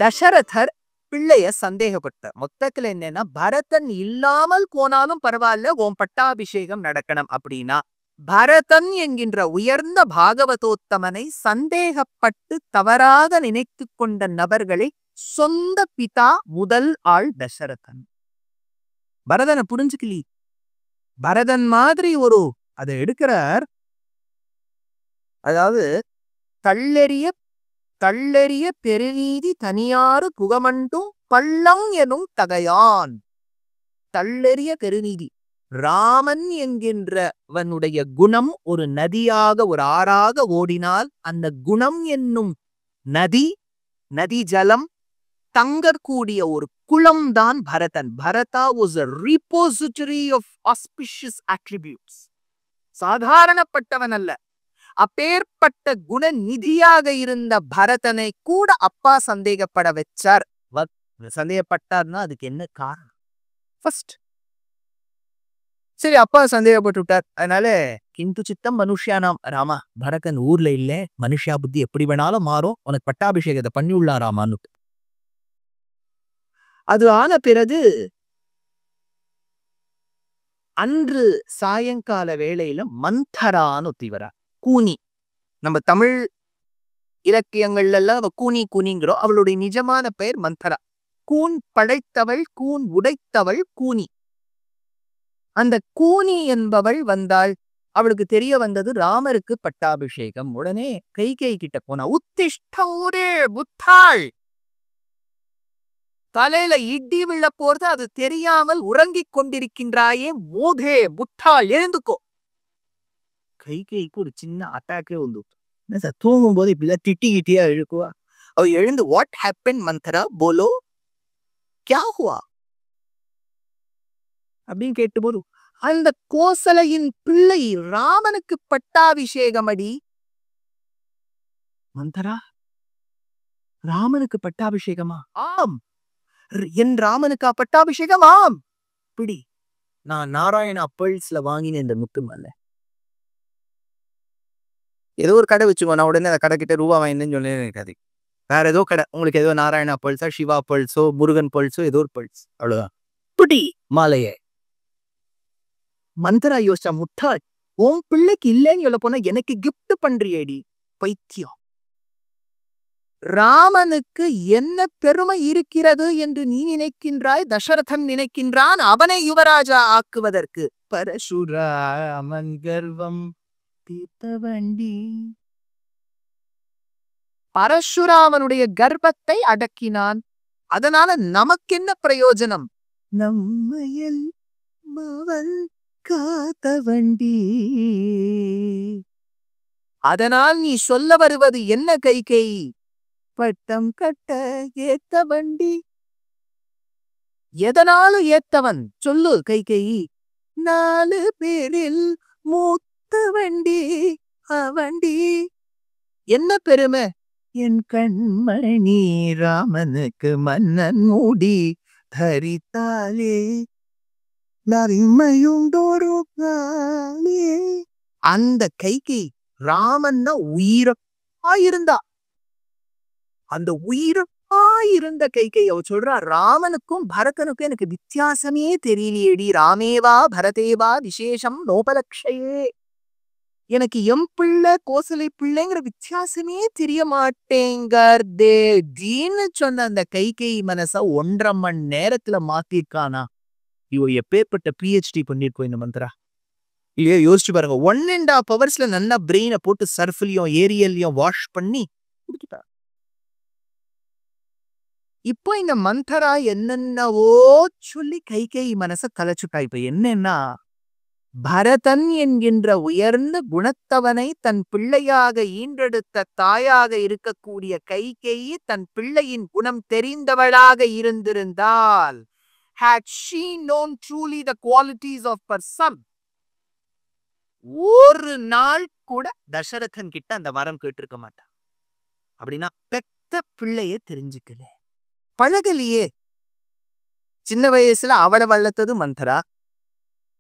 தசரதர் பிள்ளைய சந்தேகப்பட்டார். மொத்தத்துல என்னன்னா, பரதன் இல்லாமல் போனாலும் பரவாயில்ல, உன் பட்டாபிஷேகம் நடக்கணும் அப்படின்னா, பரதன் என்கின்ற உயர்ந்த பாகவதோத்தமனை சந்தேகப்பட்டு தவறாக நினைத்து கொண்ட நபர்களை சொந்த பிதா முதல் ஆள் தசரதன். பரதனை புரிஞ்சுக்கலி. பரதன் மாதிரி ஒரு அதை எடுக்கிறார். அதாவது தள்ளெறிய பெருநீதி தனியாறு புகமண்டும் பள்ளம் எனும் தகையான். தள்ளெறிய பெருநீதி. ராமன் என்கின்றவனுடைய குணம் ஒரு நதியாக ஒரு ஆறாக ஓடினால் அந்த குணம் என்னும் நதி ஜலம் தங்கக்கூடிய ஒரு குளம்தான் பரதன். பரதா was a repository of auspicious attributes. சாதாரணப்பட்டவன் அல்ல. அப்பேற்பட்ட குண நிதியாக இருந்த பரதனை கூட அப்பா சந்தேகப்பட வச்சார். சந்தேகப்பட்டார்னா அதுக்கு என்ன காரணம்? ஃபர்ஸ்ட் சரி, அப்பா சந்தேகப்பட்டு விட்டார். அதனால கிந்து சித்தம் மனுஷியானாம் ராமா, பரதன் ஊர்ல இல்ல, மனுஷா புத்தி எப்படி வேணாலும் மாறும், உனக்கு பட்டாபிஷேகத்தை பண்ணி உள்ளான் ராமான்னு. அது ஆன பிறகு அன்று சாயங்கால வேளையில மந்தரான்னு ஒத்திவரா. கூனி, நம்ம தமிழ் இலக்கியங்கள்ல எல்லாம் கூனிங்கிறோம். அவளுடைய நிஜமான பெயர் மந்தரா. கூன் படைத்தவள், கூன் உடைத்தவள் கூனி. அந்த கூனி என்பவள் வந்தாள். அவளுக்கு தெரிய வந்தது ராமருக்கு பட்டாபிஷேகம். உடனே கைகேயி கிட்ட போனா, உத்திஷ்டூரே புத்தாள், தலையில இடி விழ போறது அது தெரியாமல் உறங்கிக் கொண்டிருக்கின்றாயே மோதே புத்தாள், எழுந்துக்கோ. கைகேயிக்கு ஒரு சின்ன அட்டாக்கே வந்து தூங்கும் போது இப்படிதான் திட்டிக்கிட்டியா எழுக்குவா. அவ எழுந்து, வாட் ஹேப்பன் மந்தரா, போலோ கியா ஹுவா அப்படின்னு கேட்டும்போது, அந்த கோசலையின் பிள்ளை ராமனுக்கு பட்டாபிஷேகம் அடி. மந்தரா, ராமனுக்கு பட்டாபிஷேகமா? ஆம், என் ராமனுக்கா பட்டாபிஷேகம்? ஆம். பிடி, நான் நாராயண அப்பல்ஸ்ல வாங்கினேன் இந்த முத்து மேல. ஏதோ ஒரு கடை வச்சுக்கோ, நான் உடனே அந்த கடை கிட்ட ரூபா வாங்கினேன்னு சொன்னேன் இருக்காது. வேற ஏதோ கடை, உங்களுக்கு ஏதோ நாராயண பல்ஸா, சிவா பல்ஸோ, முருகன் பல்ஸோ, ஏதோ ஒரு பல்ஸ், அவ்வளவுதான். பிடி மாலையே. மந்தரா யோசிச்சா, முட்டாள், உன் பிள்ளைக்கு இல்லைன்னு சொல்ல போனா எனக்கு கிஃப்ட் பண்றியேடி, பைத்தியம். ராமனுக்கு என்ன பெருமை இருக்கிறது என்று நீ நினைக்கின்றாய்? தசரதன் நினைக்கின்றான் அவனை யுவராஜா ஆக்குவதற்கு. பரசுராமன் கர்வம் தீர்த்தவண்டி. பரசுராமனுடைய கர்ப்பத்தை அடக்கினான். அதனால நமக்கு என்ன பிரயோஜனம்? நம்மையில் மவன் காத்தவண்டி. அதனால் நீ சொல்ல வருவது என்ன கைகேயி? பட்டம் கட்ட ஏத்த வண்டி. எதனாலும் ஏத்தவன் சொல்லு கைகேயி. 4 பேரில் மூத்த வண்டி அவண்டி. என்ன பெருமை? என் கண்மணி ராமனுக்கு மன்னன் மூடி தரித்தாலே நரிமையுண்டோரு காலே. அந்த கைகேயி ராமன்னா உயிராயிருந்தா. அந்த உயிராயிருந்த கைகேயி அவ சொல்றா, ராமனுக்கும் பரதனுக்கும் எனக்கு வித்தியாசமே தெரியலையேடி. ராமேவா பரதேவா விசேஷம் நோபலக்ஷயே. எனக்கு எம் பிள்ளை கோசலை பிள்ளைங்கிற வித்தியாசமே தெரிய மாட்டேங்கன்னு சொன்ன அந்த கைகேயி மனச 1.5 மணி நேரத்துல மாத்திருக்கானா? இவ எப்பேற்பட்ட PhD பண்ணிருக்கோம் இந்த மந்திரா. இல்லையா? யோசிச்சு பாருங்க. 1.5 hours நல்லா பிரெயினை போட்டு சர்ஃப்லயும் ஏரியல்லையும் வாஷ் பண்ணி கொடுத்துட்டா. இப்போ இந்த மந்தரா என்னென்னவோ சொல்லி கைகேயி மனச கலைச்சுட்டா. இப்ப என்னன்னா, பரதன் என்கின்ற உயர்ந்த குணத்தவனை தன் பிள்ளையாக ஈன்றெடுத்த தாயாக இருக்கக்கூடிய கைகேயி தன் பிள்ளையின் குணம் தெரிந்தவளாக இருந்திருந்தால், had she known truly the qualities of her son, ஒரு நாள் கூட தசரதன் கிட்ட அந்த வரம் கேட்டிருக்க மாட்டான். அப்படின்னா பெத்த பிள்ளைய தெரிஞ்சுக்கல, பழகலையே. சின்ன வயசுல அவளை வளர்த்தது மந்தரா.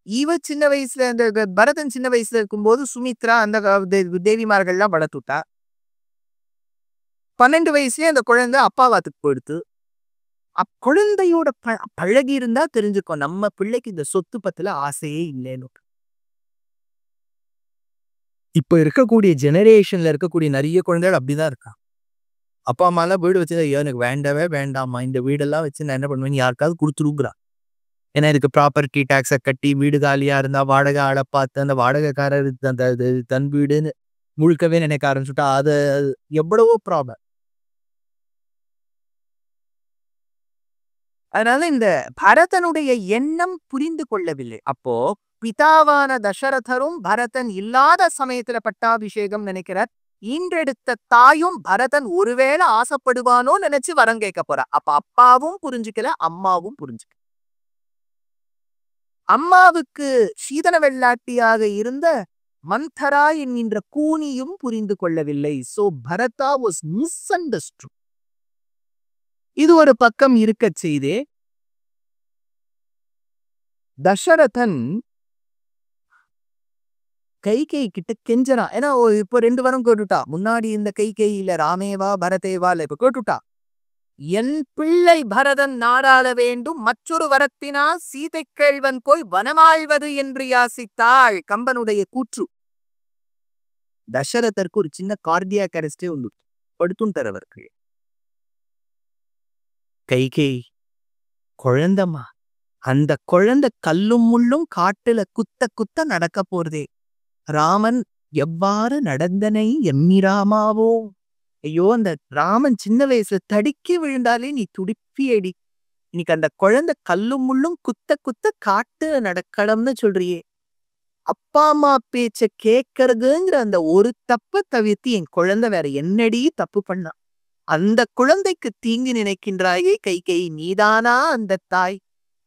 இவ சின்ன வயசுல அந்த பரதன் சின்ன வயசுல இருக்கும்போது சுமித்ரா அந்த தேவிமார்கள்லாம் வளர்த்துட்டா. 12 வயசுலயே அந்த குழந்தை அப்பாவாத்துக்கு போயிடுத்து. குழந்தையோட பழகி இருந்தா தெரிஞ்சுக்கோ நம்ம பிள்ளைக்கு இந்த சொத்து பத்துல ஆசையே இல்லைன்னு. இப்ப இருக்கக்கூடிய ஜெனரேஷன்ல இருக்கக்கூடிய நிறைய குழந்தைகள் அப்படிதான் இருக்கா. அப்பா அம்மாலாம் வீடு வச்சு எனக்கு வேண்டவே வேண்டாமா இந்த வீடெல்லாம் வச்சு நான் என்ன பண்ணுவேன் யாருக்காவது கொடுத்துருக்குறா. ஏன்னா இதுக்கு ப்ராப்பர்ட்டி டாக்ஸை கட்டி வீடு காலியா இருந்தா வாடகை ஆளை பார்த்து அந்த வாடகைக்காரர் அந்த தன் வீடுன்னு முழுக்கவே நினைக்க ஆரம்பிச்சுட்டா அது எவ்வளவோ ப்ராப்ளம். அதனால இந்த பரதனுடைய எண்ணம் புரிந்து கொள்ளவில்லை. அப்போ பிதாவான தசரதரும் பரதன் இல்லாத சமயத்துல பட்டாபிஷேகம் நினைக்கிறார். ஈன்றெடுத்த தாயும் பரதன் ஒருவேளை ஆசைப்படுவானோ நினைச்சு வரம் கேட்க போறா. அப்ப அப்பாவும் புரிஞ்சுக்கல, அம்மாவும் புரிஞ்சுக்கல. அம்மாவுக்கு சீதன வெள்ளாட்டியாக இருந்த மந்தரா என்கின்ற கூனியும் புரிந்து கொள்ளவில்லை. So Bharata was மிஸ்அண்டர்ஸ்டுட். இது ஒரு பக்கம் இருக்க செய்தே தசரதன் கைகை கிட்ட கெஞ்சனா. ஏன்னா இப்ப 2 வரம் கேட்டுட்டா. முன்னாடி இந்த கைகையில ராமேவா பரதேவா இல்ல இப்ப கேட்டுட்டா. என் பிள்ளை பரதன் நாடாள வேண்டும், மற்றொரு வரத்தினால் சீதை கேள்வன் போய் வனமாழ்வது என்று யாசித்தாள். கம்பனுடைய கூற்று. தசரதற்கு ஒரு சின்ன கார்டியாக் அரெஸ்டே உண்டு. படுத்துட்டார் அவருக்கு. கைகை குழந்தம்மா, அந்த குழந்தை கல்லும் முள்ளும் காட்டுல குத்த குத்த நடக்க போறதே. ராமன் எவ்வாறு நடந்தனை எம்மிராமாவோ. ஐயோ அந்த ராமன் சின்ன வயசுல தடுக்கி விழுந்தாலே நீ துடிப்பியடி. இன்னைக்கு அந்த குழந்தை கல்லும் முள்ளும் குத்த குத்த காட்டு நடக்கணும்னு சொல்றியே. அப்பா அம்மா பேச்ச கேட்கறதுங்கிற அந்த ஒரு தப்ப தவிர்த்து என் குழந்தை வேற என்னடி தப்பு பண்ணா. அந்த குழந்தைக்கு தீங்கு நினைக்கின்றாயே கைகை, நீதானா அந்த தாய்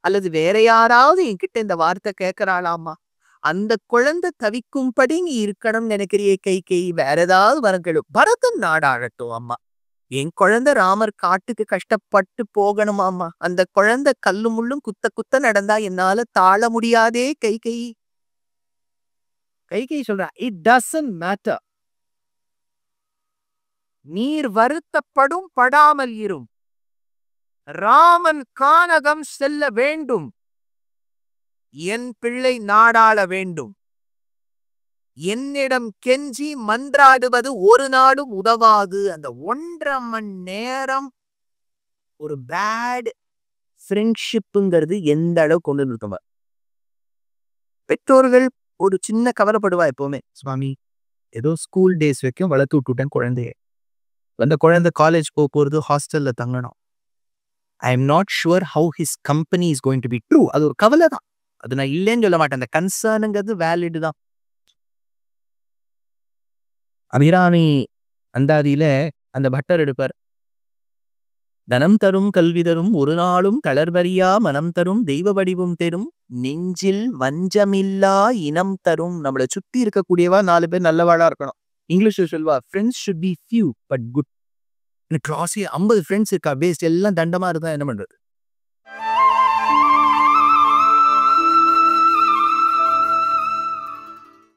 அல்லது வேற யாராவது என்கிட்ட இந்த வார்த்தை கேட்கறாளாமா. அந்த குழந்தை தவிக்கும்படி நீ இருக்கணும் நினைக்கிறியே கைகை, வேற ஏதாவது வரங்களும் பரதன் நாடாகட்டும் அம்மா. என் குழந்தை ராமர் காட்டுக்கு கஷ்டப்பட்டு போகணுமாமா. அந்த குழந்தை கல்லு முள்ளும் குத்த குத்த நடந்தா என்னால தாழ முடியாதே கைகை. கைகை சொல்றா, இட் டசன்ட் மேட்டர். நீர் வருத்தப்படும் படாமல் இரும். ராமன் கானகம் செல்ல வேண்டும். என் பிள்ளை நாடாள வேண்டும். என்னிடம் கெஞ்சி மன்றாடுவது ஒரு நாடும் உதவாது. அந்த 1.5 மணி நேரம் ஒரு பேட் ஃப்ரெண்ட்ஷிப்புங்கிறது எந்த அளவு கொண்டு நிறுத்தமா. பெற்றோர்கள் ஒரு சின்ன கவலைப்படுவா எப்பவுமே, சுவாமி ஏதோ ஸ்கூல் டேஸ் வரைக்கும் வளர்த்து விட்டுட்டேன் குழந்தைய, அந்த குழந்தை காலேஜ் போறது ஹாஸ்டல்ல தங்கணும். I am not sure how his company is going to be true. அது ஒரு கவலை தான், அது நான் இல்லைன்னு சொல்ல மாட்டேன். அந்த கன்சர்னுங்கிறது வேலிடு தான். அபிராமி அந்தாதியில அந்த பட்டர் எடுப்பார். தனம் தரும் கல்வி தரும் ஒரு நாளும் தளர்வறியா மனம் தரும் தெய்வ வடிவும் தரும் நெஞ்சில் வஞ்சமில்லா இனம் தரும். நம்மளை சுத்தி இருக்கக்கூடியவா 4 பேர் நல்லவாளா இருக்கணும். இங்கிலீஷ்ல சொல்வா, friends should be few but good. எனக்கு கிளாஸே 50 ஃப்ரெண்ட்ஸ் இருக்கா, பேஸ்ட் எல்லாம் தண்டமா இருந்தா என்ன பண்றது?